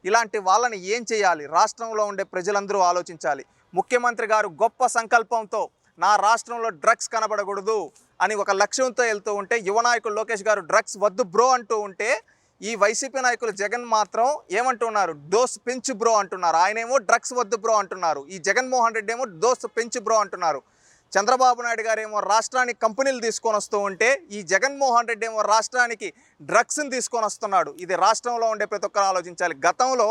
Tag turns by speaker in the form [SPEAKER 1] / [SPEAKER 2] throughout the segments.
[SPEAKER 1] ఇలాంటి వాళ్ళని ఏం చేయాలి? రాష్ట్రంలో ఉండే ప్రజలందరూ ఆలోచించాలి. ముఖ్యమంత్రి గారు గొప్ప సంకల్పంతో నా రాష్ట్రంలో డ్రగ్స్ కనబడకూడదు అని ఒక లక్ష్యంతో వెళ్తూ ఉంటే, యువ నాయకులు లోకేష్ గారు డ్రగ్స్ వద్దు బ్రో అంటూ ఉంటే, ఈ వైసీపీ నాయకులు జగన్ మాత్రం ఏమంటున్నారు? డోస్ పెంచు బ్రో అంటున్నారు. ఆయనేమో డ్రగ్స్ వద్దు బ్రో అంటున్నారు. ఈ జగన్మోహన్ రెడ్డి ఏమో డోస్ పెంచు బ్రో అంటున్నారు. చంద్రబాబు నాయుడు గారు ఏమో రాష్ట్రానికి కంపెనీలు తీసుకొని వస్తూ ఉంటే, ఈ జగన్మోహన్ రెడ్డి ఏమో రాష్ట్రానికి డ్రగ్స్ని తీసుకొని వస్తున్నాడు. ఇది రాష్ట్రంలో ఉండే ప్రతి ఒక్కరు ఆలోచించాలి. గతంలో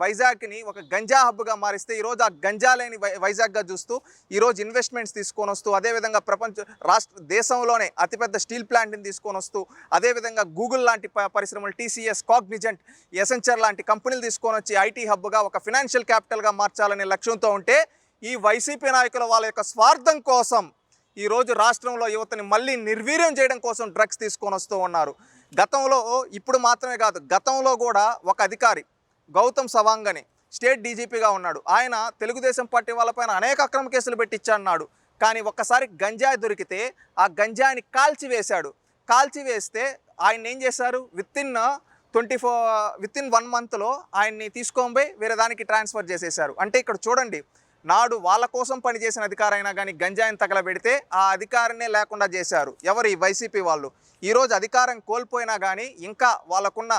[SPEAKER 1] వైజాగ్ని ఒక గంజా హబ్గా మారిస్తే, ఈరోజు ఆ గంజా లేని వైజాగ్గా చూస్తూ ఈరోజు ఇన్వెస్ట్మెంట్స్ తీసుకొని వస్తూ, అదేవిధంగా దేశంలోనే అతిపెద్ద స్టీల్ ప్లాంట్ని తీసుకొని వస్తూ, అదేవిధంగా గూగుల్ లాంటి పరిశ్రమలు, టీసీఎస్, కాగ్నిజెంట్, ఎసెంచర్ లాంటి కంపెనీలు తీసుకొని వచ్చి ఐటీ హబ్గా ఒక ఫినాన్షియల్ క్యాపిటల్గా మార్చాలనే లక్ష్యంతో ఉంటే, ఈ వైసీపీ నాయకుల వాళ్ళ యొక్క స్వార్థం కోసం ఈరోజు రాష్ట్రంలో యువతని మళ్ళీ నిర్వీర్యం చేయడం కోసం డ్రగ్స్ తీసుకొని వస్తూ ఉన్నారు. గతంలో, ఇప్పుడు మాత్రమే కాదు, గతంలో కూడా ఒక అధికారి గౌతమ్ సవాంగ్ అని స్టేట్ డీజీపీగా ఉన్నాడు. ఆయన తెలుగుదేశం పార్టీ వాళ్ళపైన అనేక అక్రమ కేసులు పెట్టించాడు. కానీ ఒక్కసారి గంజాయి దొరికితే ఆ గంజాయిని కాల్చివేశాడు. కాల్చివేస్తే ఆయన ఏం చేశారు? వితిన్ 1 మంత్లో ఆయన్ని తీసుకొని పోయి వేరే దానికి ట్రాన్స్ఫర్ చేసేశారు. అంటే ఇక్కడ చూడండి, నాడు వాళ్ళ కోసం పనిచేసిన అధికారి అయినా కానీ గంజాయిని తగలబెడితే ఆ అధికారినే లేకుండా చేశారు. ఎవరు? ఈ వైసీపీ వాళ్ళు. ఈరోజు అధికారం కోల్పోయినా కానీ ఇంకా వాళ్ళకున్న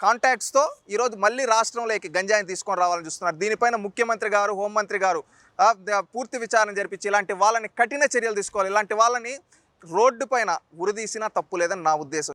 [SPEAKER 1] కాంటాక్ట్స్తో ఈరోజు మళ్ళీ రాష్ట్రంలోకి గంజాయిని తీసుకొని రావాలని చూస్తున్నారు. దీనిపైన ముఖ్యమంత్రి గారు, హోంమంత్రి గారు పూర్తి విచారణ జరిపించి ఇలాంటి వాళ్ళని కఠిన చర్యలు తీసుకోవాలి. ఇలాంటి వాళ్ళని రోడ్డు పైన ఉరిదీసినా తప్పు లేదని నా ఉద్దేశం.